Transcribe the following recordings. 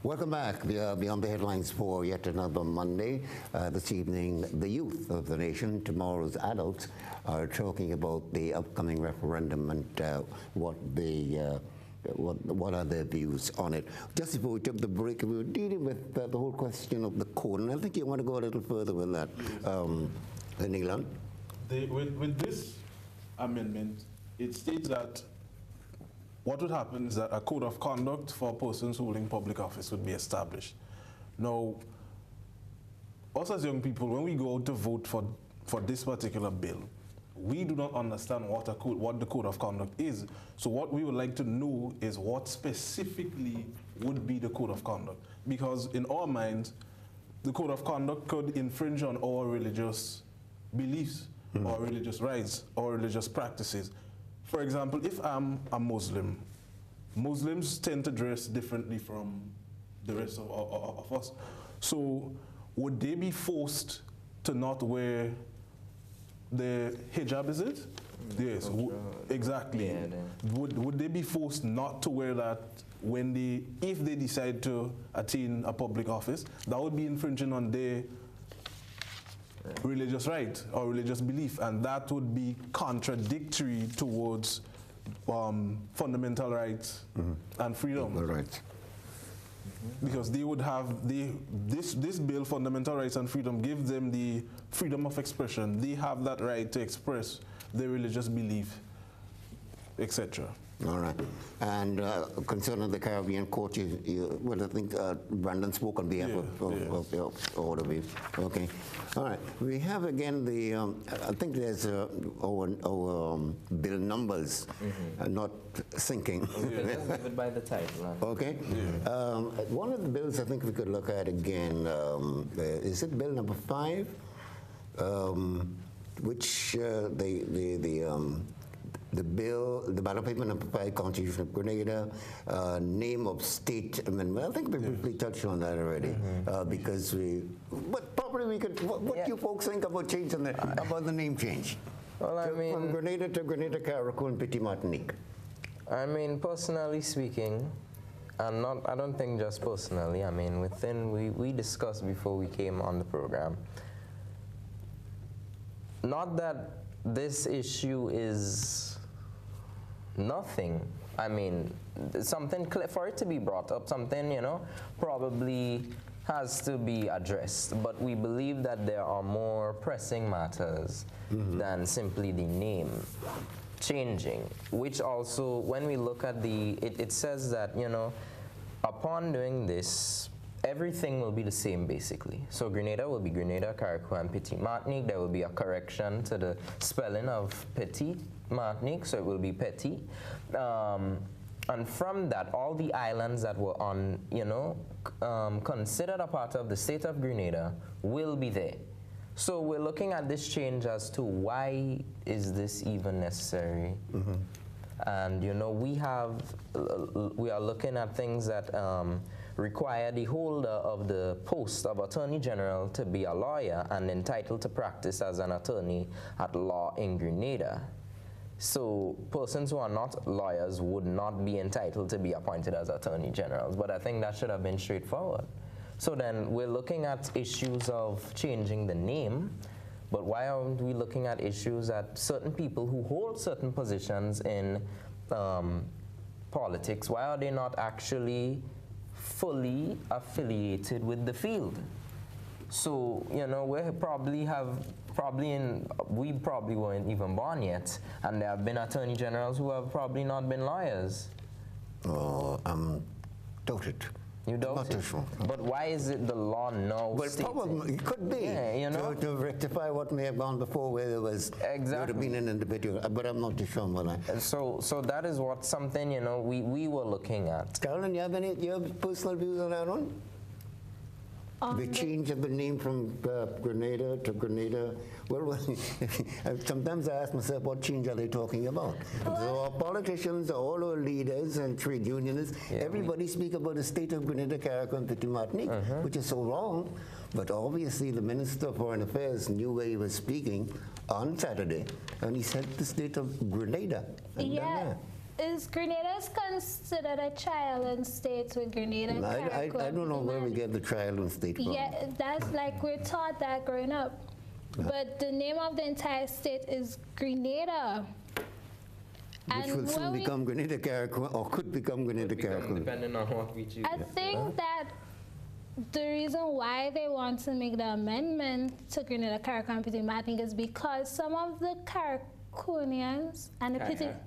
Welcome back. Beyond the headlines for yet another Monday. This evening, the youth of the nation, tomorrow's adults, are talking about the upcoming referendum and what are their views on it. Just before we took the break, we were dealing with the whole question of the code, and I think you want to go a little further with that, Neelan. With this amendment, it states that what would happen is that a code of conduct for persons holding public office would be established. Now, us as young people, when we go out to vote for this particular bill, we do not understand what the code of conduct is. So what we would like to know is what specifically would be the code of conduct. Because in our minds, the code of conduct could infringe on our religious beliefs, or religious rights, or religious practices. For example, if I'm a Muslim, Muslims tend to dress differently from the rest of us. So would they be forced to not wear the hijab, is it? Yes, exactly. Yeah, would they be forced not to wear that if they decide to attain a public office? That would be infringing on their religious right or religious belief, and that would be contradictory towards fundamental rights and freedom. Right. Because they would have this bill, fundamental rights and freedom, gives them the freedom of expression. They have that right to express their religious belief, etc. All right. And concerning the Caribbean court, well, I think Brandon spoke on behalf of all of you. Okay. All right. We have again the, I think there's our bill numbers not syncing. Just leave it by the title. Okay. Yeah. One of the bills I think we could look at again, is it bill number 5? Which the bill, the ballot paper number 5, Constitution of Grenada, name of state amendment. I think we briefly touched on that already, because but probably we could, what do you folks think about changing about the name change? Well, I mean, from Grenada to Grenada, Carriacou, and Petit Martinique. I mean, personally speaking, and I don't think just personally, I mean, we discussed before we came on the program, not that this issue is nothing. I mean, something for it to be brought up, something, probably has to be addressed. But we believe that there are more pressing matters than simply the name changing, which also, when we look at it says that, upon doing this, everything will be the same, basically. So Grenada will be Grenada, Carriacou, and Petit Martinique. There will be a correction to the spelling of Petit Martinique, so it will be Petit. And from that, all the islands that were on, considered a part of the state of Grenada will be there. So we're looking at this change as to why is this even necessary? And, we are looking at things that require the holder of the post of Attorney General to be a lawyer and entitled to practice as an attorney at law in Grenada. So persons who are not lawyers would not be entitled to be appointed as Attorney Generals, but I think that should have been straightforward. So then we're looking at issues of changing the name, but why aren't we looking at issues that certain people who hold certain positions in politics, why are they not actually fully affiliated with the field? So, we probably weren't even born yet, and there have been attorney generals who have probably not been lawyers. Oh, doubt it. You doubt it? Sure. But why is it the law now Well, probably, it could be, to rectify what may have gone before where there was, there would have been an individual, but I'm not too sure on that. So that is what something, we were looking at. Carolyn, you have personal views on that one? The change of the name from Grenada to Grenada. Well, sometimes I ask myself, what change are they talking about? So our politicians, all our leaders and trade unionists, everybody speak about the state of Grenada, Carriacou, and Petit Martinique, which is so wrong. But obviously the Minister of Foreign Affairs knew where he was speaking on Saturday, and he said the state of Grenada. is Grenada is considered a trial state with Grenada? I don't know where we get the trial and state from. Yeah, that's like we're taught that growing up. But the name of the entire state is Grenada. Which will soon become Grenada Carriacou, or could become Grenada Carriacou. Depending on what we choose. I think that the reason why they want to make the amendment to Grenada Carriacou and Petit Martinique is because some of the Carriacouians and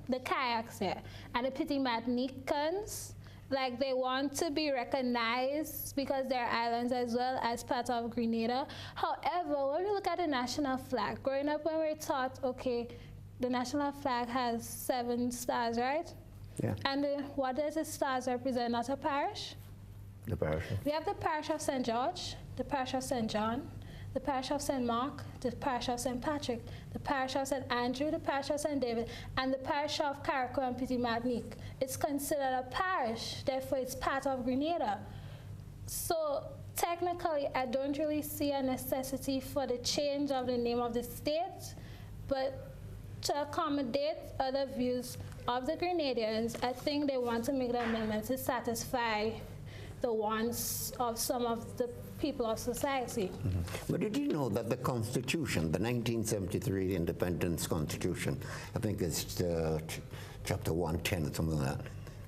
the kayaks here and the Petit Martiniquans, like they want to be recognized because they're islands as well as part of Grenada. However, when we look at the national flag, growing up when we're taught, okay, the national flag has 7 stars, right? Yeah. And what does the stars represent? Not a parish? The parish. We have the parish of St. George, the parish of St. John, the parish of St. Mark, the parish of St. Patrick, the parish of St. Andrew, the parish of St. David, and the parish of Carriacou and Petit Martinique. It's considered a parish, therefore it's part of Grenada. So technically, I don't really see a necessity for the change of the name of the state, but to accommodate other views of the Grenadians, I think they want to make the amendment to satisfy the wants of some of the people of society. Mm-hmm. But did you know that the Constitution, the 1973 Independence Constitution, I think it's chapter 110 or something like that,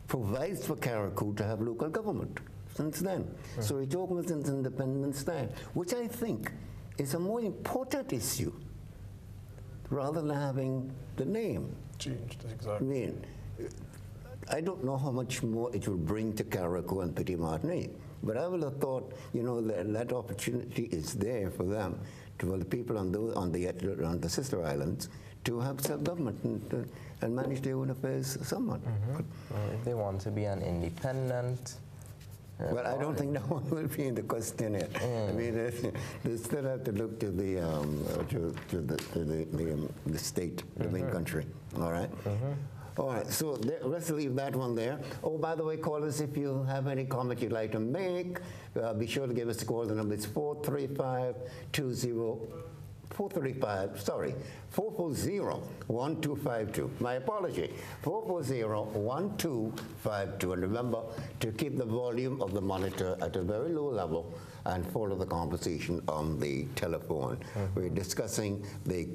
provides for Carriacou to have local government since then. Right. So it's almost since independence time, which I think is a more important issue rather than having the name changed. Exactly. I mean, I don't know how much more it will bring to Carriacou and Petit Martinique, but I would have thought, you know, that opportunity is there for them, for the people on the sister islands, to have self-government and manage their own affairs somewhat. Mm-hmm. If they want to be an independent. Well, I don't think that one will be in the question yet. I mean, they still have to look to the state, the main country. All right. All right, so let's leave that one there. Oh, by the way, callers, if you have any comment you'd like to make, be sure to give us a call. The number is 440-1252. My apology, 440-1252. And remember to keep the volume of the monitor at a very low level and follow the conversation on the telephone. We're discussing the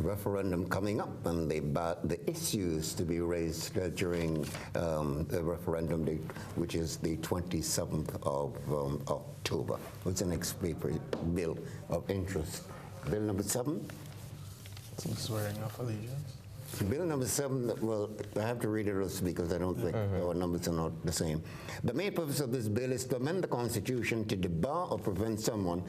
referendum coming up and the issues to be raised during the referendum date, which is the 27th of October. What's the next bill of interest? Bill number 7? Swearing of allegiance. Bill number 7, well, I have to read it also because I don't think our numbers are not the same. The main purpose of this bill is to amend the Constitution to debar or prevent someone,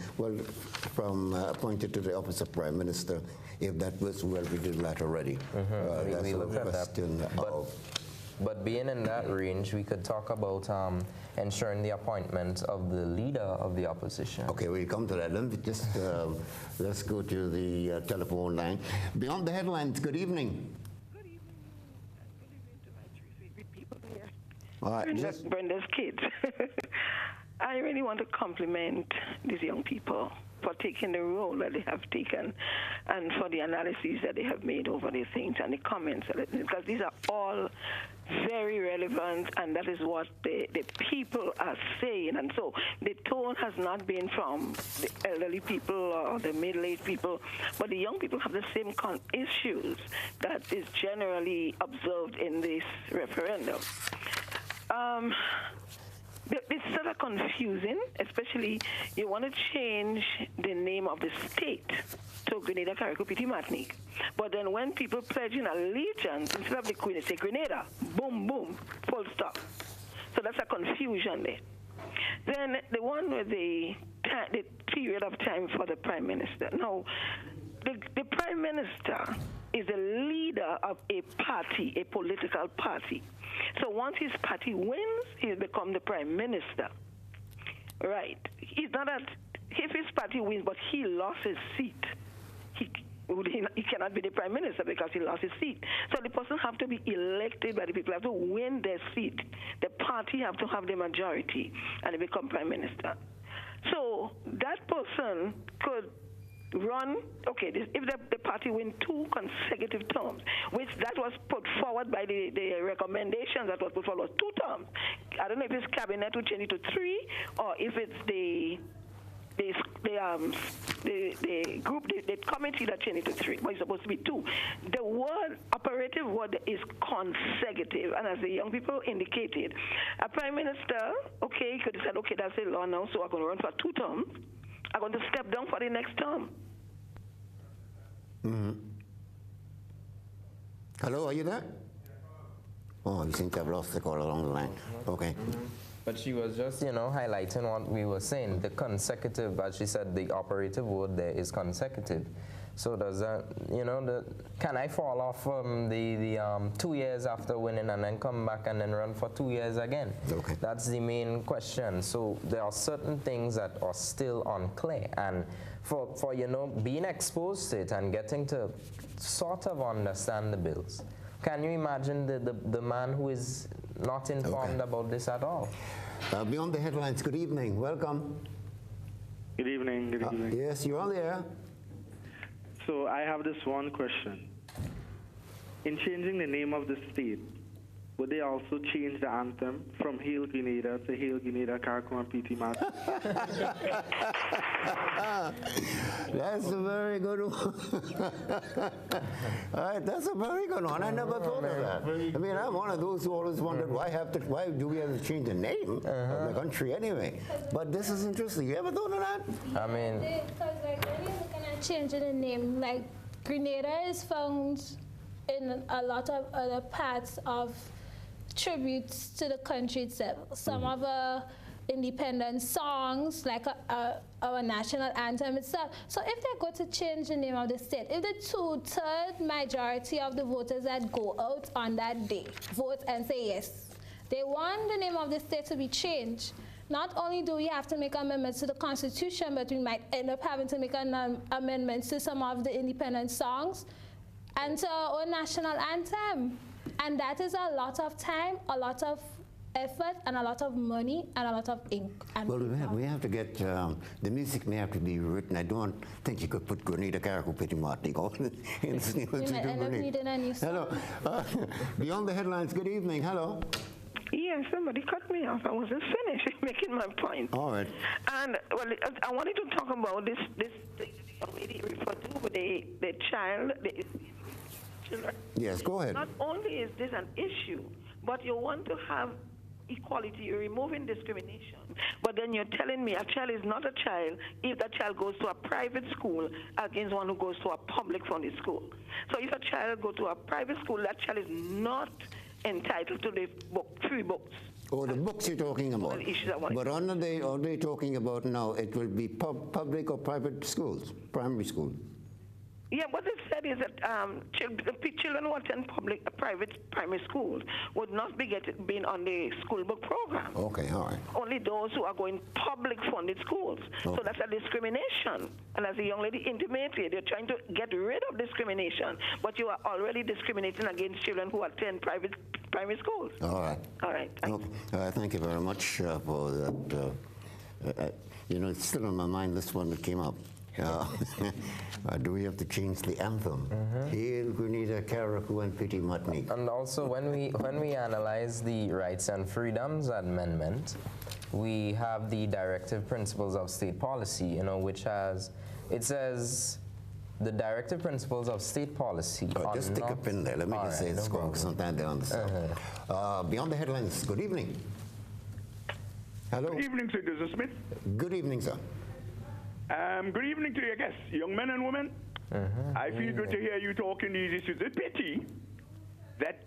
from appointed to the office of Prime Minister, if that was, well, we did that already. That's we a looked at question of... But being in that range, we could talk about ensuring the appointment of the leader of the opposition. Okay, we'll come to that. Let me just, let's go to the telephone line. Beyond the headlines, good evening. Good evening. Good evening to my 3 sweet people here. All right, Brenda's kids. I really want to compliment these young people for taking the role that they have taken and for the analyses that they have made over these things and the comments, because these are all very relevant, and that is what the people are saying. And so the tone has not been from the elderly people or the middle-aged people, but the young people have the same issues that is generally observed in this referendum. It's sort of confusing, especially you want to change the name of the state to Grenada, Carriacou, Petit Martinique. But then when people pledge in allegiance, instead of the Queen, they say Grenada, boom, boom, full stop. So that's a confusion there. Then the one with the period of time for the Prime Minister. Now, the Prime Minister is the leader of a party, a political party. So once his party wins, he'll become the Prime Minister. Right. It's not that if his party wins, but he lost his seat, he cannot be the Prime Minister because he lost his seat. So the person have to be elected by the people, have to win their seat. The party have to have the majority, and they become Prime Minister. So that person could run, okay, if the party win 2 consecutive terms, which that was put forward by the recommendation that was put forward was 2 terms. I don't know if it's cabinet to change it to 3 or if it's the group, the committee that changed it to 3, but it's supposed to be 2. The operative word is consecutive, and as the young people indicated, a prime minister, okay, could have said, okay, that's the law now, so I'm going to run for 2 terms. I'm going to step down for the next term. Mm-hmm. Hello, are you there? Oh, you seem to have lost the call along the line. Okay. But she was just, highlighting what we were saying. The consecutive, as she said, the operative word there is consecutive. So does that, can I fall off the 2 years after winning and then come back and then run for 2 years again? Okay. That's the main question. So there are certain things that are still unclear. And for being exposed to it and getting to sort of understand the bills, can you imagine the man who is not informed about this at all? Beyond the headlines, good evening. Welcome. Good evening. Good evening. Yes, you're on the air. So I have this one question. In changing the name of the state, would they also change the anthem from Hail Grenada to Hail Grenada, Carriacou and P.T. Martin? That's a very good one. All right, that's a very good one. I never thought of that. I mean, I'm one of those who always wondered why do we have to change the name of the country anyway? But this is interesting. You ever thought of that? I mean, Because like when you're looking at changing the name, like Grenada is found in a lot of other parts of tributes to the country itself. Some of our independent songs, like our national anthem itself. So if they're going to change the name of the state, if the 2/3 majority of the voters that go out on that day vote and say yes, they want the name of the state to be changed, not only do we have to make amendments to the Constitution, but we might end up having to make amendments to some of the independent songs and to our national anthem. And that is a lot of time, a lot of effort, and a lot of money, and a lot of ink. And Well, we have to get, the music may have to be written. I don't think you could put Grenada, Carriacou, P.T. Martin in this name. we might end up needing a new song. Hello. Beyond the headlines, good evening. Hello. Yes, somebody cut me off. I wasn't finished making my point. All right. And well, I wanted to talk about this young lady referred to with the child, the children. Yes, go ahead. Not only is this an issue, but you want to have equality, you're removing discrimination. But then you're telling me a child is not a child if that child goes to a private school against one who goes to a public funded school. So if a child goes to a private school, that child is not entitled to the free books. Oh, the books you're talking about. Well, issues I want- But are they talking about now, it will be public or private schools, primary school? Yeah, what it said is that children who attend private primary schools would not be being on the school book program. Okay, all right. Only those who are going public-funded schools. Okay. So that's a discrimination. And as the young lady intimated, you're trying to get rid of discrimination, but you are already discriminating against children who attend private primary schools. All right. All right. Okay. Thank you very much for that. It's still on my mind, this one that came up. Do we have to change the anthem? Hail Grenada, Carriacou and P.T. Martin. and also when we analyze the Rights and Freedoms Amendment, we have the Directive Principles of State Policy, which it says the Directive Principles of State Policy. Just stick a pin there. Let me just say this, because sometimes they're on the side. Beyond the headlines, good evening. Hello. Good evening, Sir Joseph Smith. Good evening, sir. Good evening to your guests, young men and women. I feel good to hear you talking these issues. It's a pity that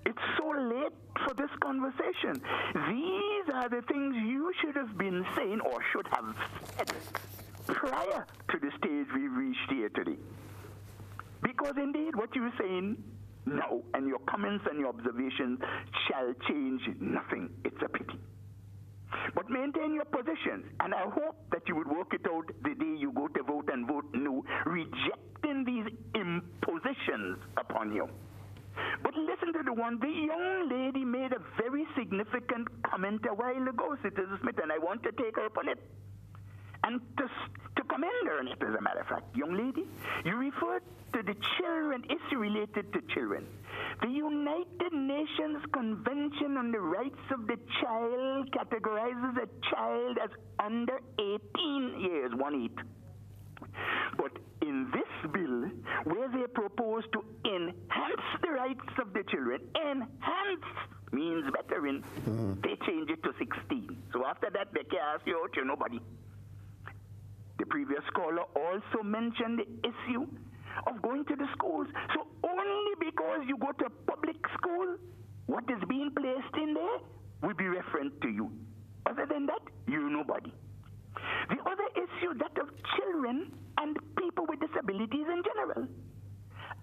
it's so late for this conversation. These are the things you should have been saying or should have said prior to the stage we've reached here today. Because indeed, what you're saying now and your comments and your observations shall change nothing. It's a pity. But maintain your position, and I hope that you would work it out the day you go to vote and vote no, rejecting these impositions upon you. But listen to the one, the young lady made a very significant comment a while ago, Citizen Smith, and I want to take her up on it. And to commend Ernest, as a matter of fact, young lady, you referred to the children, issue related to children. The United Nations Convention on the Rights of the Child categorizes a child as under 18 years, 1/8. But in this bill, where they propose to enhance the rights of the children, enhance means bettering, they change it to 16. So after that, they can ask you out to nobody. The previous caller also mentioned the issue of going to the schools. So only because you go to a public school, what is being placed in there will be referent to you. Other than that, you're nobody. The other issue, that of children and people with disabilities in general.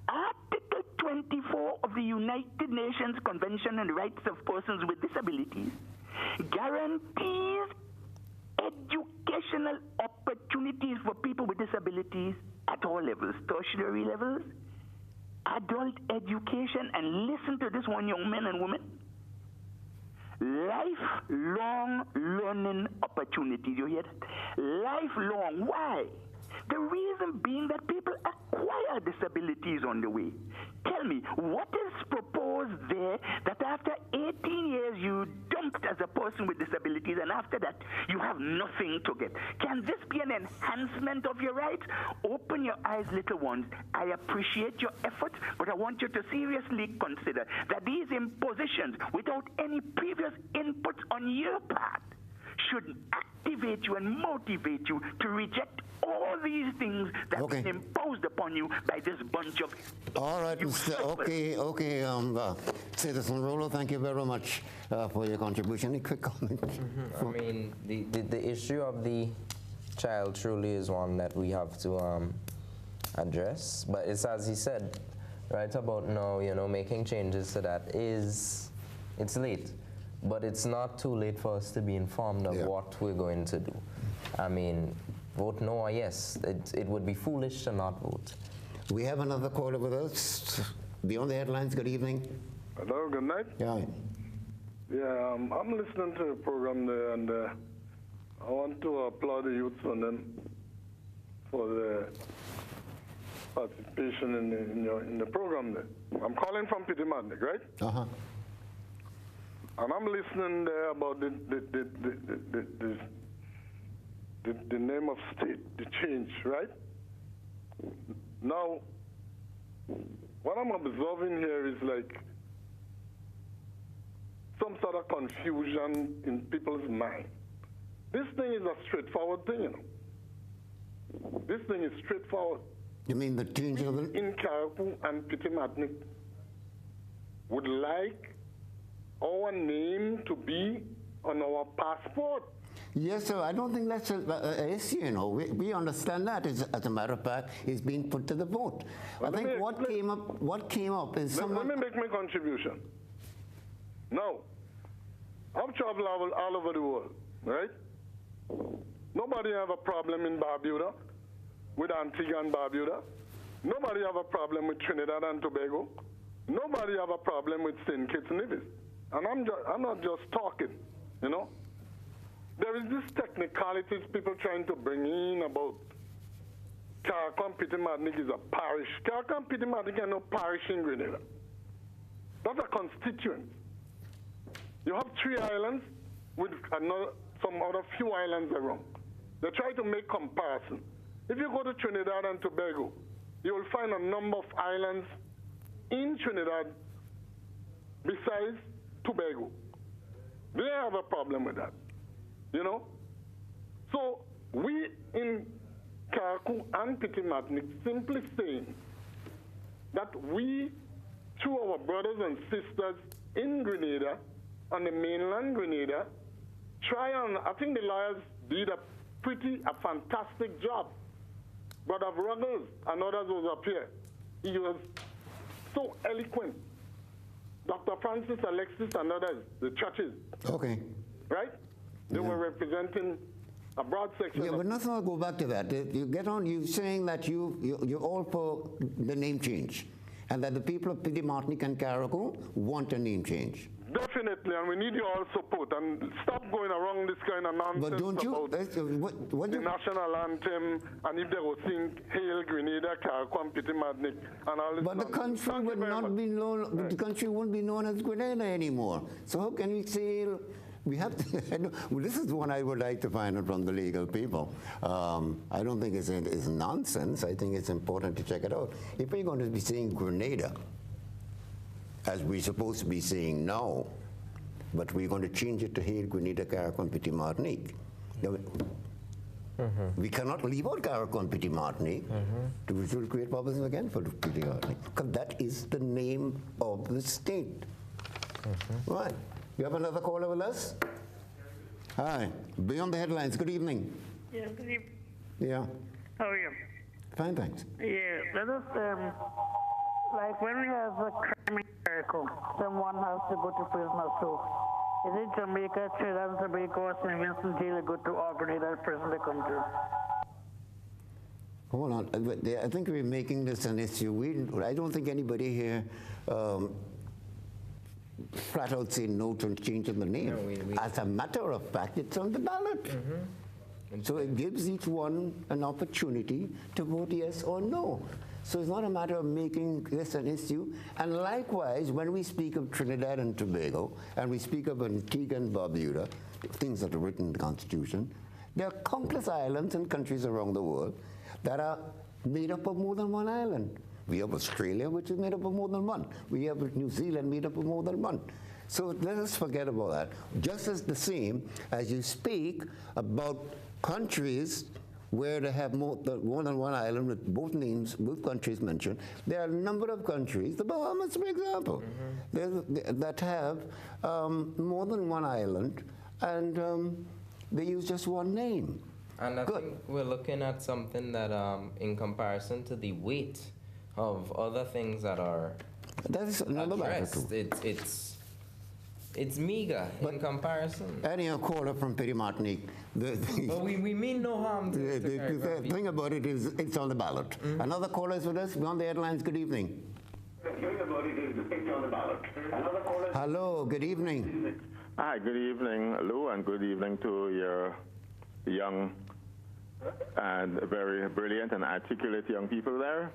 Article 24 of the United Nations Convention on the Rights of Persons with Disabilities guarantees educational opportunities for people with disabilities at all levels, tertiary levels, adult education, and listen to this one, young men and women, lifelong learning opportunities. You hear that? Lifelong. Why? The reason being that people acquire disabilities on the way. Tell me, what is proposed there that after 18 years you dumped as a person with disabilities and after that you have nothing to get? Can this be an enhancement of your rights? Open your eyes, little ones. I appreciate your efforts, but I want you to seriously consider that these impositions, without any previous input on your part, should activate you and motivate you to reject all these things that have been imposed upon you by this bunch of... All right, Mr. Okay, Citizen Rollo, thank you very much for your contribution. Any quick comment? I mean, the issue of the child truly is one that we have to address, but it's as he said, right about now, making changes to that it's late. But it's not too late for us to be informed of what we're going to do. I mean, vote no or yes. It would be foolish to not vote. We have another caller with us. Beyond the Headlines, good evening. Hello, good night. Yeah. Yeah, I'm listening to the program there, and I want to applaud the youth for them for the participation in the program there. I'm calling from Pitty-Matnick, right? Uh-huh. And I'm listening there about the name of state, the change, right? Now, what I'm observing here is like some sort of confusion in people's mind. This thing is a straightforward thing, This thing is straightforward. You mean the change of the... In Carriacou and Pitty-Matnick would like our name to be on our passport. Yes, sir. I don't think that's an issue, We understand that. As a matter of fact, it's being put to the vote. I think what came up is someone... Let me make my contribution. Now, I've traveled all over the world, right? Nobody have a problem in Barbuda, with Antigua and Barbuda. Nobody have a problem with Trinidad and Tobago. Nobody have a problem with St. Kitts and Nevis. And I'm not just talking, There is this technicalities people trying to bring in about Carriacou and Pitty-Matnick is a parish. Carriacou and Pitty-Matnick are no parish in Grenada. That's a constituent. You have 3 islands with some other few islands around. They try to make comparison. If you go to Trinidad and Tobago, you will find a number of islands in Trinidad besides Tobago. They have a problem with that, So we in Carriacou and Pitty-Matnick simply saying that we, through our brothers and sisters in Grenada, on the mainland Grenada, I think the lawyers did a fantastic job. Brother Ruggles and others was up here. He was so eloquent. Dr. Francis, Alexis, and others, the churches. Okay. Right? They were representing a broad section. Yeah, but nothing will go back to that. You get on, you're saying that you're all for the name change, and that the people of Pitty-Matnick and Carriacou want a name change. Definitely, and we need your all support. And stop going around this kind of nonsense But don't you? about What the you? national anthem, and if they will sing Hail Grenada, Caracon, Petit Martinique, and all this But the nonsense. country Thank you would very not much. be known. The country wouldn't be known as Grenada anymore. So how can we say we have to? Well, this is one I would like to find out from the legal people. I don't think it's nonsense. I think it's important to check it out. If we're going to be saying Grenada, as we're supposed to be saying now, but we're going to change it to Hail Grenada, Caracon, Petit Martinique. Now, we cannot leave out Caracon, Petit Martinique, which will create problems again for Petit Martinique, because that is the name of the state. Right. You have another caller with us? Hi. Beyond the headlines. Good evening. Yeah, good evening. Yeah. How are you? Fine, thanks. Yeah, let us, like when we have a crime in Jericho, someone has to go to prison or so. Is it Jamaica, Trinidad and Tobago, or St. Vincent Jail to go to or Grenada prison they come to? Hold on. I think we're making this an issue. I don't think anybody here flat out say no to changing the name. No, As a matter of fact, it's on the ballot. So it gives each one an opportunity to vote yes or no. So it's not a matter of making this an issue. And likewise, when we speak of Trinidad and Tobago, and we speak of Antigua and Barbuda, things that are written in the Constitution, there are countless islands and countries around the world that are made up of more than one island. We have Australia, which is made up of more than one. We have New Zealand made up of more than one. So let us forget about that. Just as the same as you speak about countries where they have more than one island with both names, both countries mentioned, there are a number of countries, the Bahamas, for example, that have more than one island, and they use just one name. And I think we're looking at something that, in comparison to the weight of other things that are that is another matter addressed, too. it's meager in comparison. Anyhow, caller from Petit Martinique. But we mean no harm to The thing about it is it's on the ballot. Another caller is with us. Beyond the headlines, good evening. Hello, good evening. Hi, good evening, Lou, and good evening to your young and very brilliant and articulate young people there.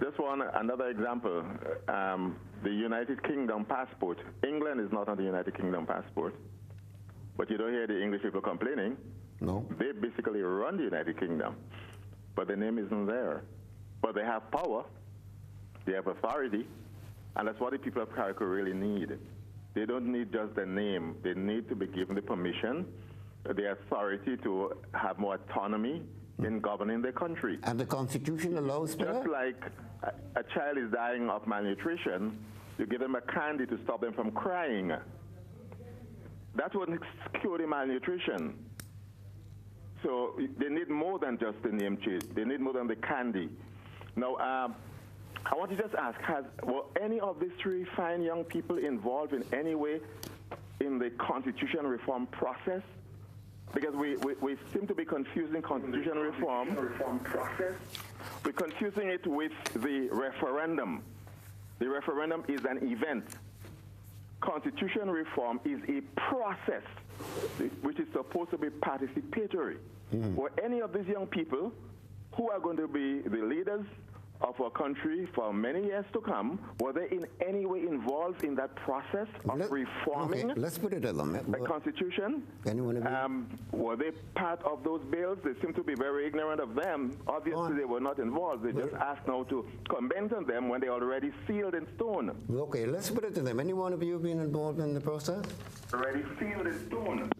Just one, another example, the United Kingdom passport. England is not on the United Kingdom passport, but you don't hear the English people complaining. No. They basically run the United Kingdom, but the name isn't there. But they have power, they have authority, and that's what the people of Carriacou really need. They don't need just the name. They need to be given the permission, the authority to have more autonomy in governing the country. And the Constitution allows for Just that? like a child is dying of malnutrition, you give them a candy to stop them from crying. That wouldn't cure the malnutrition. So they need more than just the name change. They need more than the candy. Now, I want to just ask, were any of these three fine young people involved in any way in the constitution reform process? Because we seem to be confusing constitution reform process. We're confusing it with the referendum. The referendum is an event. Constitution reform is a process which is supposed to be participatory. Were any of these young people who are going to be the leaders of our country for many years to come, were they in any way involved in that process of reforming let's put it the Constitution? Were they part of those bills? They seem to be very ignorant of them. Obviously, they were not involved. They just asked now to comment on them when they already sealed in stone. Okay, let's put it to them. Any one of you been involved in the process? Already sealed in stone.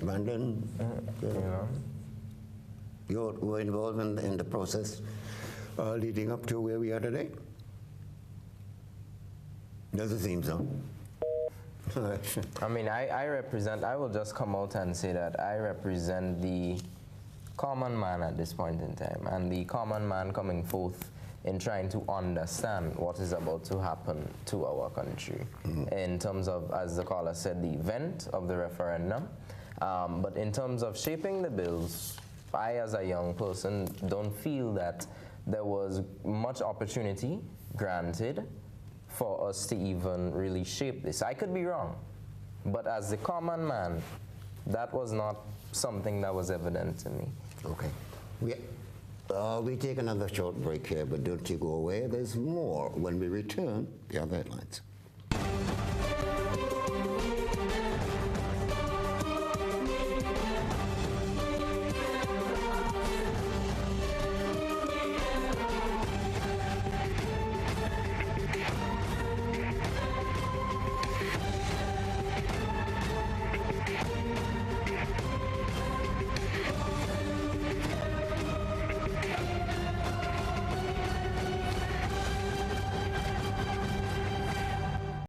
Brandon, you were involved in the process leading up to where we are today? Doesn't seem so. I mean, I will just come out and say that I represent the common man at this point in time, and the common man coming forth in trying to understand what is about to happen to our country in terms of, as the caller said, the event of the referendum. But in terms of shaping the bills, I, as a young person, don't feel that there was much opportunity granted for us to even really shape this. I could be wrong, but as the common man, that was not something that was evident to me. Okay. We take another short break here, but don't you go away. There's more when we return. The other headlines.